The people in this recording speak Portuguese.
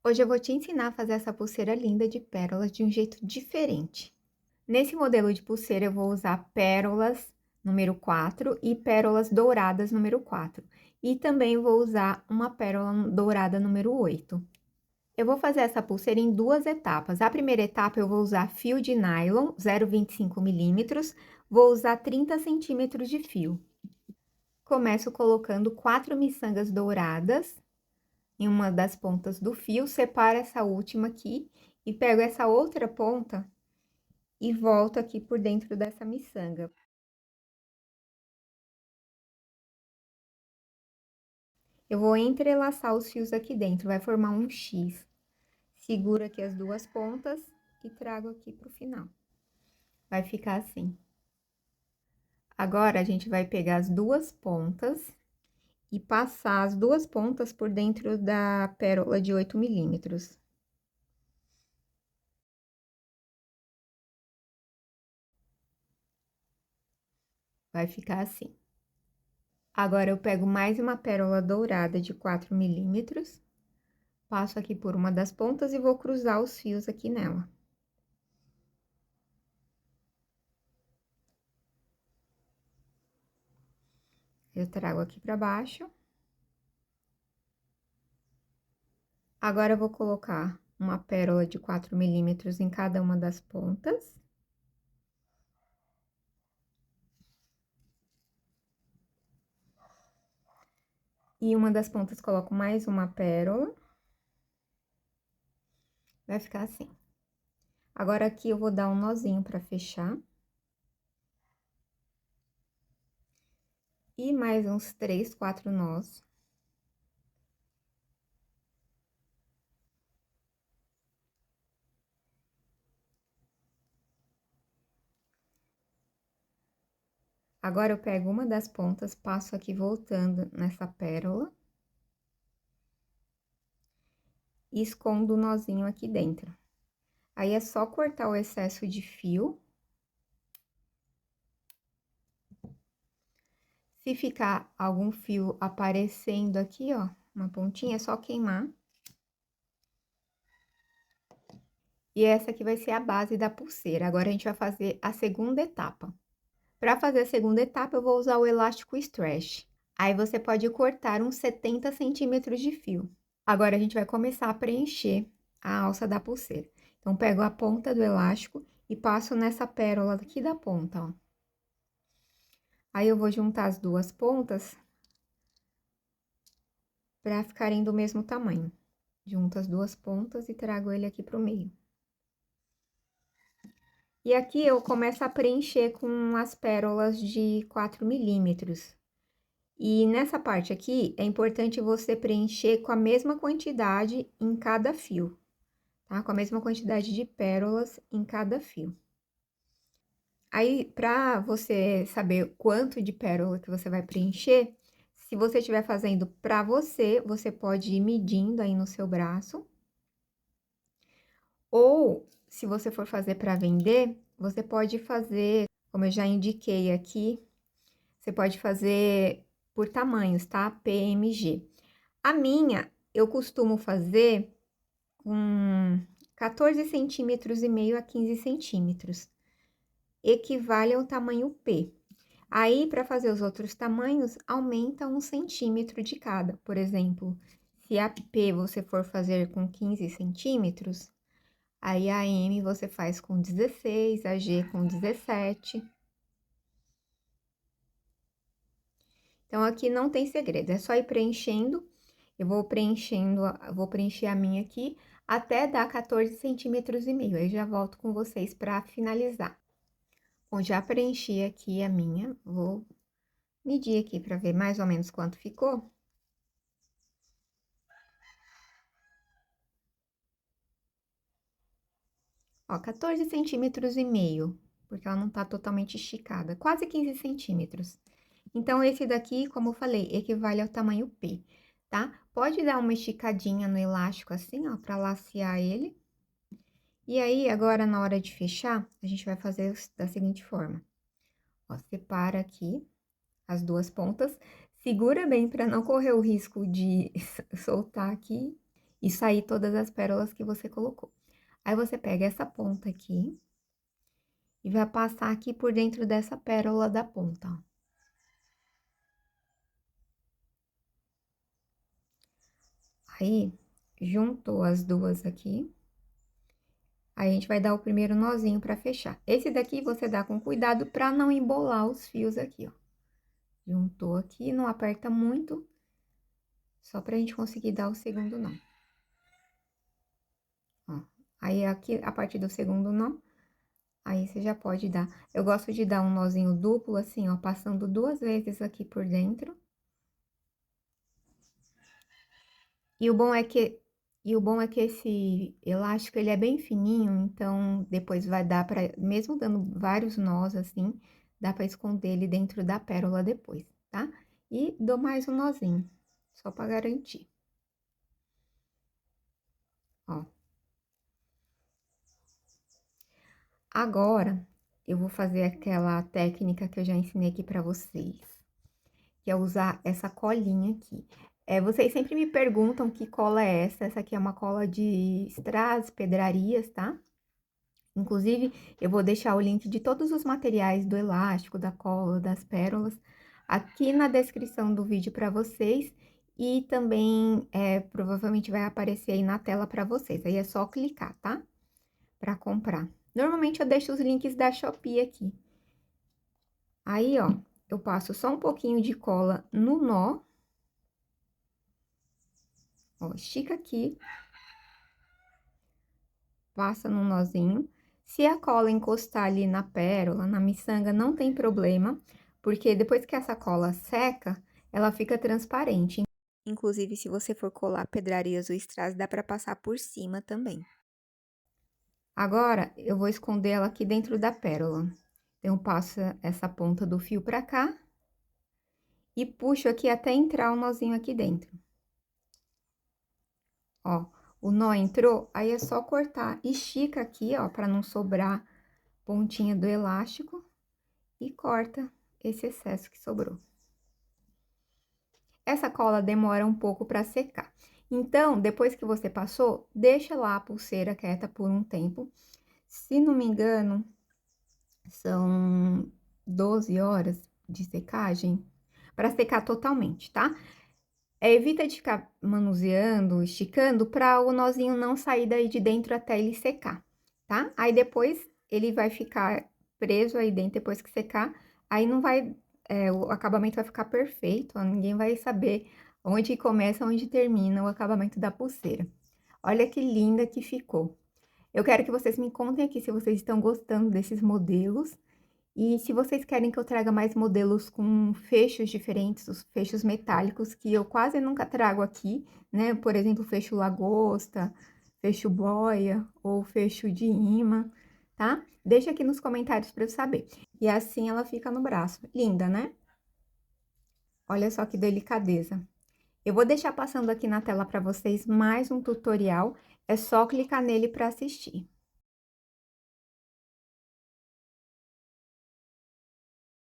Hoje eu vou te ensinar a fazer essa pulseira linda de pérolas de um jeito diferente. Nesse modelo de pulseira, eu vou usar pérolas número 4 e pérolas douradas número 4. E também vou usar uma pérola dourada número 8. Eu vou fazer essa pulseira em duas etapas. A primeira etapa, eu vou usar fio de nylon 0,25 milímetros, vou usar 30 centímetros de fio. Começo colocando 4 miçangas douradas em uma das pontas do fio, separo essa última aqui e pego essa outra ponta e volto aqui por dentro dessa miçanga. Eu vou entrelaçar os fios aqui dentro, vai formar um X. Seguro aqui as duas pontas e trago aqui pro final. Vai ficar assim. Agora, a gente vai pegar as duas pontas e passar as duas pontas por dentro da pérola de 8 milímetros. Vai ficar assim. Agora, eu pego mais uma pérola dourada de 4 milímetros, passo aqui por uma das pontas e vou cruzar os fios aqui nela. Eu trago aqui pra baixo. Agora, eu vou colocar uma pérola de 4 milímetros em cada uma das pontas. E uma das pontas, coloco mais uma pérola. Vai ficar assim. Agora, aqui, eu vou dar um nozinho pra fechar. E mais uns 3, 4 nós. Agora, eu pego uma das pontas, passo aqui voltando nessa pérola. E escondo o nozinho aqui dentro. Aí, é só cortar o excesso de fio. Se ficar algum fio aparecendo aqui, ó, uma pontinha, é só queimar. E essa aqui vai ser a base da pulseira. Agora, a gente vai fazer a segunda etapa. Para fazer a segunda etapa, eu vou usar o elástico stretch. Aí, você pode cortar uns 70 centímetros de fio. Agora, a gente vai começar a preencher a alça da pulseira. Então, pego a ponta do elástico e passo nessa pérola aqui da ponta, ó. Aí, eu vou juntar as duas pontas para ficarem do mesmo tamanho. Junto as duas pontas e trago ele aqui pro meio. E aqui, eu começo a preencher com as pérolas de 4 milímetros. E nessa parte aqui, é importante você preencher com a mesma quantidade em cada fio, tá? Com a mesma quantidade de pérolas em cada fio. Aí, pra você saber quanto de pérola que você vai preencher, se você estiver fazendo pra você, você pode ir medindo aí no seu braço. Ou, se você for fazer pra vender, você pode fazer, como eu já indiquei aqui, você pode fazer por tamanhos, tá? PMG. A minha, eu costumo fazer com 14 centímetros e meio a 15 centímetros. Equivale ao tamanho P. Aí, para fazer os outros tamanhos, aumenta 1 centímetro de cada. Por exemplo, se a P você for fazer com 15 centímetros, aí a M você faz com 16, a G com 17. Então, aqui não tem segredo, é só ir preenchendo. Eu vou preenchendo, vou preencher a minha aqui até dar 14 centímetros e meio. Aí, já volto com vocês para finalizar. Bom, já preenchi aqui a minha, vou medir aqui para ver mais ou menos quanto ficou. Ó, 14 centímetros e meio, porque ela não tá totalmente esticada, quase 15 centímetros. Então, esse daqui, como eu falei, equivale ao tamanho P, tá? Pode dar uma esticadinha no elástico assim, ó, pra lacear ele. E aí, agora, na hora de fechar, a gente vai fazer da seguinte forma. Ó, separa aqui as duas pontas, segura bem pra não correr o risco de soltar aqui. e sair todas as pérolas que você colocou. Aí, você pega essa ponta aqui e vai passar aqui por dentro dessa pérola da ponta, ó. Aí, juntou as duas aqui, aí a gente vai dar o primeiro nozinho pra fechar. Esse daqui você dá com cuidado pra não embolar os fios aqui, ó. Juntou aqui, não aperta muito, só pra gente conseguir dar o segundo nó. Ó, aí aqui, a partir do segundo nó, aí você já pode dar. Eu gosto de dar um nozinho duplo, assim, ó, passando 2 vezes aqui por dentro. E o bom é que esse elástico, ele é bem fininho, então depois vai dar pra, mesmo dando vários nós assim, dá pra esconder ele dentro da pérola depois, tá? E dou mais um nozinho, só pra garantir. Ó. Agora, eu vou fazer aquela técnica que eu já ensinei aqui pra vocês, que é usar essa colinha aqui. Vocês sempre me perguntam que cola é essa. Essa aqui é uma cola de strass, pedrarias, tá? Inclusive, eu vou deixar o link de todos os materiais do elástico, da cola, das pérolas, aqui na descrição do vídeo para vocês. E também, provavelmente vai aparecer aí na tela para vocês. Aí é só clicar, tá? Para comprar. Normalmente eu deixo os links da Shopee aqui. Aí, ó, eu passo só um pouquinho de cola no nó. Ó, estica aqui. Passa no nozinho. Se a cola encostar ali na pérola, na miçanga, não tem problema, porque depois que essa cola seca, ela fica transparente. Inclusive, se você for colar pedrarias ou strass, dá pra passar por cima também. Agora, eu vou esconder ela aqui dentro da pérola. Então, eu passo essa ponta do fio pra cá e puxo aqui até entrar o nozinho aqui dentro. Ó, o nó entrou, aí é só cortar. Estica aqui, ó, pra não sobrar pontinha do elástico e corta esse excesso que sobrou. Essa cola demora um pouco para secar. Então, depois que você passou, deixa lá a pulseira quieta por um tempo. Se não me engano, são 12 horas de secagem para secar totalmente, tá? Evita de ficar manuseando, esticando, para o nozinho não sair daí de dentro até ele secar, tá? Aí depois ele vai ficar preso aí dentro depois que secar, aí não vai, o acabamento vai ficar perfeito, ó, ninguém vai saber onde começa, onde termina o acabamento da pulseira. Olha que linda que ficou. Eu quero que vocês me contem aqui se vocês estão gostando desses modelos. E se vocês querem que eu traga mais modelos com fechos diferentes, os fechos metálicos, que eu quase nunca trago aqui, né? Por exemplo, fecho lagosta, fecho boia ou fecho de imã, tá? Deixa aqui nos comentários para eu saber. E assim ela fica no braço. Linda, né? Olha só que delicadeza. Eu vou deixar passando aqui na tela para vocês mais um tutorial, é só clicar nele para assistir.